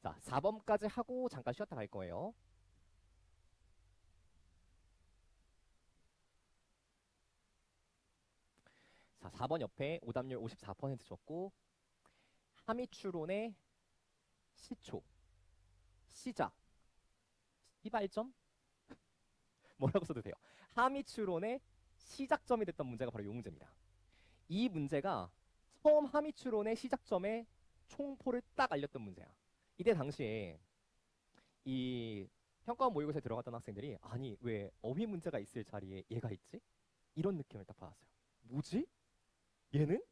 자, 4번까지 하고 잠깐 쉬었다 갈 거예요. 자, 4번 옆에 오답률 54% 줬고 함의 추론의 시초, 시작, 시발점? 뭐라고 써도 돼요. 함의 추론의 시작점이 됐던 문제가 바로 이 문제입니다. 이 문제가 처음 함의 추론의 시작점에 총포를 딱 알렸던 문제야. 이때 당시에 이 평가원 모의고사에 들어갔던 학생들이 아니 왜 어휘 문제가 있을 자리에 얘가 있지? 이런 느낌을 딱 받았어요. 뭐지? 얘는?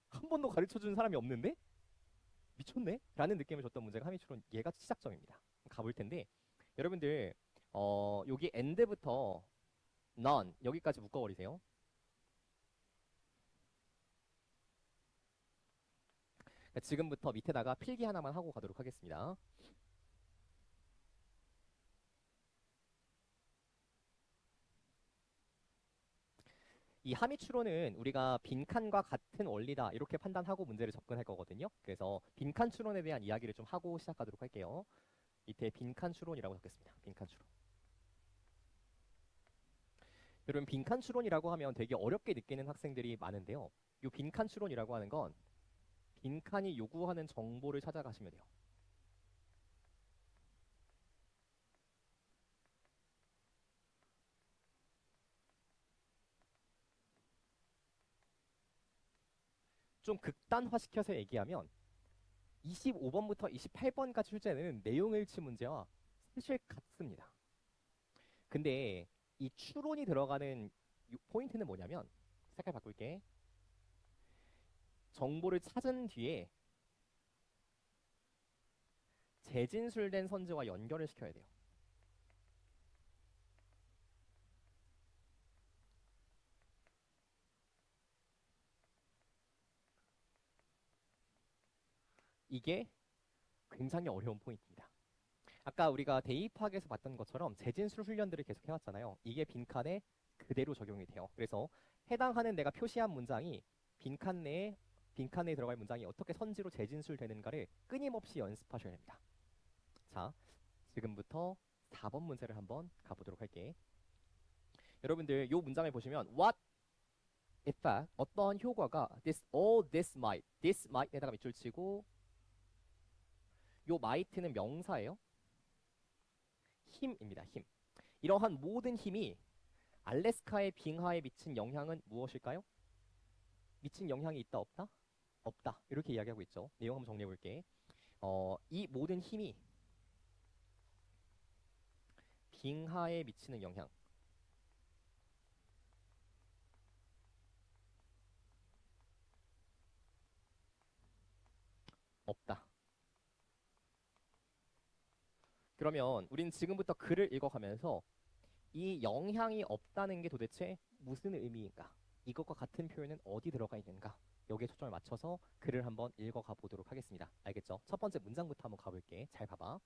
한 번도 가르쳐준 사람이 없는데? 미쳤네? 라는 느낌을 줬던 문제가 함의추론 얘가 시작점입니다. 가볼 텐데 여러분들 여기 end부터 none 여기까지 묶어버리세요. 지금부터 밑에다가 필기 하나만 하고 가도록 하겠습니다. 이 함의 추론은 우리가 빈칸과 같은 원리다 이렇게 판단하고 문제를 접근할 거거든요. 그래서 빈칸 추론에 대한 이야기를 좀 하고 시작하도록 할게요. 밑에 빈칸 추론이라고 적겠습니다. 빈칸 추론. 여러분 빈칸 추론이라고 하면 되게 어렵게 느끼는 학생들이 많은데요. 이 빈칸 추론이라고 하는 건 빈칸이 요구하는 정보를 찾아가시면 돼요. 좀 극단화시켜서 얘기하면 25번부터 28번까지 출제되는 내용일치 문제와 사실 같습니다. 근데 이 추론이 들어가는 포인트는 뭐냐면 색깔 바꿀게. 정보를 찾은 뒤에 재진술된 선지와 연결을 시켜야 돼요. 이게 굉장히 어려운 포인트입니다. 아까 우리가 대입학에서 봤던 것처럼 재진술 훈련들을 계속 해왔잖아요. 이게 빈칸에 그대로 적용이 돼요. 그래서 해당하는 내가 표시한 문장이 빈칸 내에 들어갈 문장이 어떻게 선지로 재진술되는가를 끊임없이 연습하셔야 됩니다. 자, 지금부터 4번 문제를 한번 가보도록 할게. 여러분들 이 문장을 보시면 what effect 어떤 효과가 this might에다가 밑줄 치고 요 might는 명사예요. 힘입니다. 힘. 이러한 모든 힘이 알래스카의 빙하에 미친 영향은 무엇일까요? 미친 영향이 있다 없다? 없다. 이렇게 이야기하고 있죠. 내용 한번 정리해 볼게. 이 모든 힘이 빙하에 미치는 영향 없다. 그러면 우리는 지금부터 글을 읽어가면서 이 영향이 없다는 게 도대체 무슨 의미인가? 이것과 같은 표현은 어디 들어가 있는가? 여기에 초점을 맞춰서 글을 한번 읽어가 보도록 하겠습니다. 알겠죠? 첫 번째 문장부터 한번 가볼게. 잘 봐봐.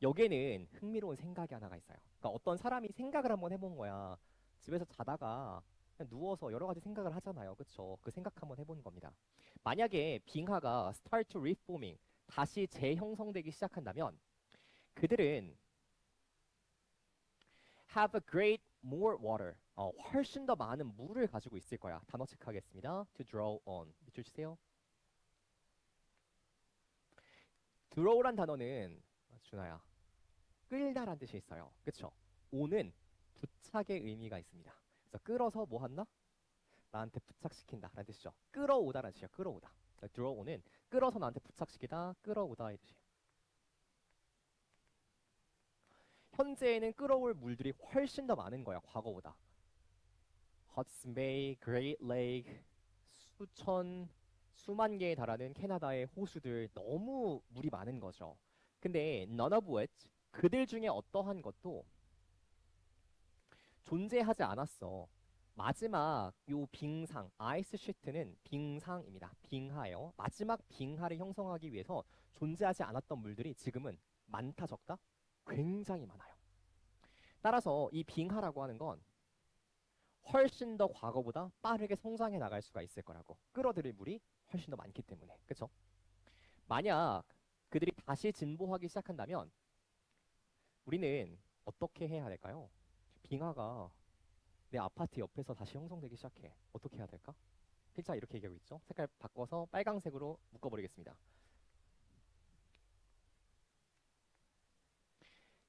여기에는 흥미로운 생각이 하나가 있어요. 그러니까 어떤 사람이 생각을 한번 해본 거야. 집에서 자다가 그냥 누워서 여러 가지 생각을 하잖아요. 그쵸? 그 생각 한번 해보는 겁니다. 만약에 빙하가 start reforming, 다시 재형성되기 시작한다면 그들은 have a great more water, 훨씬 더 많은 물을 가지고 있을 거야. 단어 체크하겠습니다. to draw on. 밑줄 치세요. draw란 단어는 준아야 끌다란 뜻이 있어요. 그쵸? on은 부착의 의미가 있습니다. 그래서 끌어서 뭐 한다? 나한테 부착시킨다 라는 뜻이죠. 끌어오다라는 뜻이에요. 끌어오다. draw는 끌어서 나한테 부착시키다, 끌어오다의 뜻이에요. 현재에는 끌어올 물들이 훨씬 더 많은 거야. 과거보다. Hudson Bay, Great Lake, 수만 개에 달하는 캐나다의 호수들 너무 물이 많은 거죠. 근데 none of which 그들 중에 어떠한 것도 존재하지 않았어. 마지막 요 빙상, 아이스 시트는 빙상입니다. 빙하예요. 마지막 빙하를 형성하기 위해서 존재하지 않았던 물들이 지금은 많다 적다? 굉장히 많아요. 따라서 이 빙하라고 하는 건 훨씬 더 과거보다 빠르게 성장해 나갈 수가 있을 거라고. 끌어들일 물이 훨씬 더 많기 때문에. 그쵸? 만약 그들이 다시 진보하기 시작한다면 우리는 어떻게 해야 될까요? 빙하가 내 아파트 옆에서 다시 형성되기 시작해. 어떻게 해야 될까? 필자 이렇게 얘기하고 있죠. 색깔 바꿔서 빨강색으로 묶어버리겠습니다.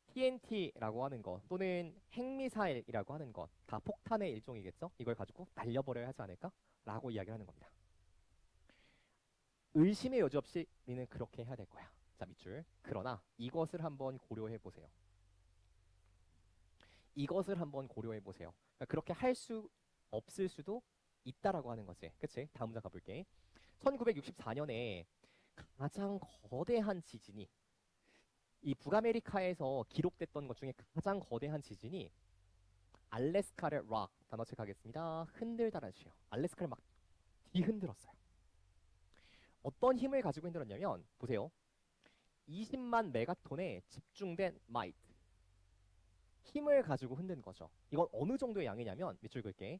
TNT라고 하는 것 또는 핵미사일이라고 하는 것 다 폭탄의 일종이겠죠? 이걸 가지고 날려버려야 하지 않을까? 라고 이야기를 하는 겁니다. 의심의 여지 없이 우리는 그렇게 해야 될 거야. 자, 밑줄. 그러나 이것을 한번 고려해 보세요. 이것을 한번 고려해 보세요. 그러니까 그렇게 할 수 없을 수도 있다라고 하는 거지. 그치? 다음 문장 가볼게. 1964년에 가장 거대한 지진이 이 북아메리카에서 기록됐던 것 중에 가장 거대한 지진이 알래스카를 락 단어 체크하겠습니다. 흔들다라는 뜻이에요. 알래스카를 막 뒤흔들었어요. 어떤 힘을 가지고 흔들었냐면 보세요. 20만 메가톤의 집중된 마이트 힘을 가지고 흔든 거죠. 이건 어느 정도의 양이냐면 밑줄 그을게.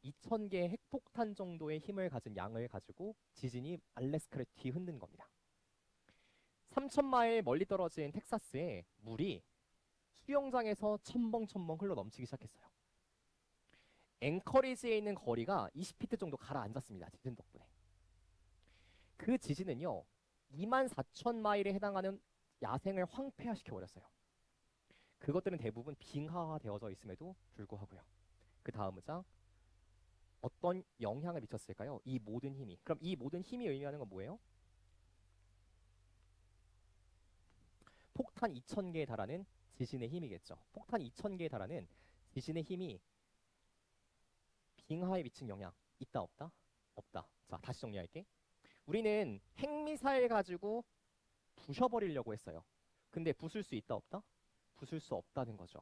2,000개의 핵폭탄 정도의 힘을 가진 양을 가지고 지진이 알래스카를 뒤흔든 겁니다. 3,000마일 멀리 떨어진 텍사스에 물이 수영장에서 첨벙첨벙 흘러 넘치기 시작했어요. 앵커리지에 있는 거리가 20피트 정도 가라앉았습니다. 지진 덕분에. 그 지진은요. 24,000마일에 해당하는 야생을 황폐화시켜버렸어요. 그것들은 대부분 빙하화되어져 있음에도 불구하고요. 그 다음 문장. 어떤 영향을 미쳤을까요? 이 모든 힘이. 그럼 이 모든 힘이 의미하는 건 뭐예요? 폭탄 2,000개에 달하는 지진의 힘이겠죠. 폭탄 2,000개에 달하는 지진의 힘이 빙하에 미친 영향 있다 없다? 없다. 자, 다시 정리할게. 우리는 핵미사일 가지고 부셔버리려고 했어요. 근데 부술 수 있다 없다? 부술 수 없다는 거죠.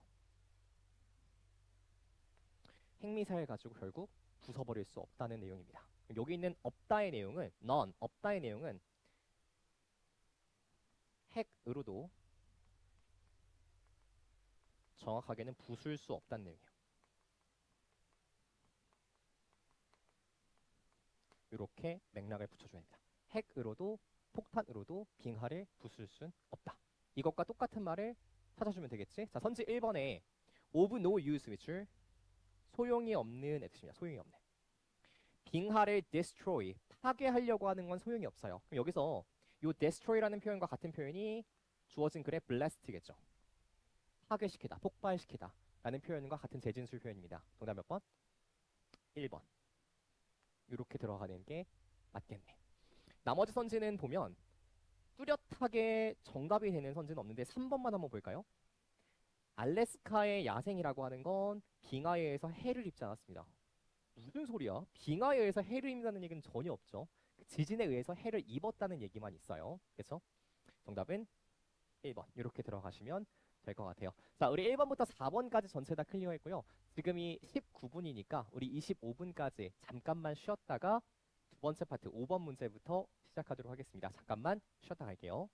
핵미사일 가지고 결국 부숴버릴 수 없다는 내용입니다. 여기 있는 없다의 내용은 none, 없다의 내용은 핵으로도 정확하게는 부술 수 없다는 내용이에요. 이렇게 맥락을 붙여줘야 됩니다. 핵으로도 폭탄으로도 빙하를 부술 순 없다. 이것과 똑같은 말을 찾아주면 되겠지? 자, 선지 1번에 of no use 밑줄 소용이 없는 뜻입니다. 소용이 없는. 빙하를 destroy 파괴하려고 하는 건 소용이 없어요. 그럼 여기서 이 destroy라는 표현과 같은 표현이 주어진 글의 blast겠죠. 파괴시키다, 폭발시키다 라는 표현과 같은 재진술 표현입니다. 정답 몇 번? 1번. 이렇게 들어가는 게 맞겠네. 나머지 선지는 보면 뚜렷하게 정답이 되는 선지는 없는데 3번만 한번 볼까요? 알래스카의 야생이라고 하는 건 빙하에 의해서 해를 입지 않았습니다. 무슨 소리야? 빙하에 의해서 해를 입는다는 얘기는 전혀 없죠. 지진에 의해서 해를 입었다는 얘기만 있어요. 그렇죠? 정답은 1번. 이렇게 들어가시면 될 것 같아요. 자, 우리 1번부터 4번까지 전체 다 클리어했고요. 지금이 19분이니까 우리 25분까지 잠깐만 쉬었다가 두 번째 파트 5번 문제부터 시작하도록 하겠습니다. 잠깐만 쉬었다 갈게요.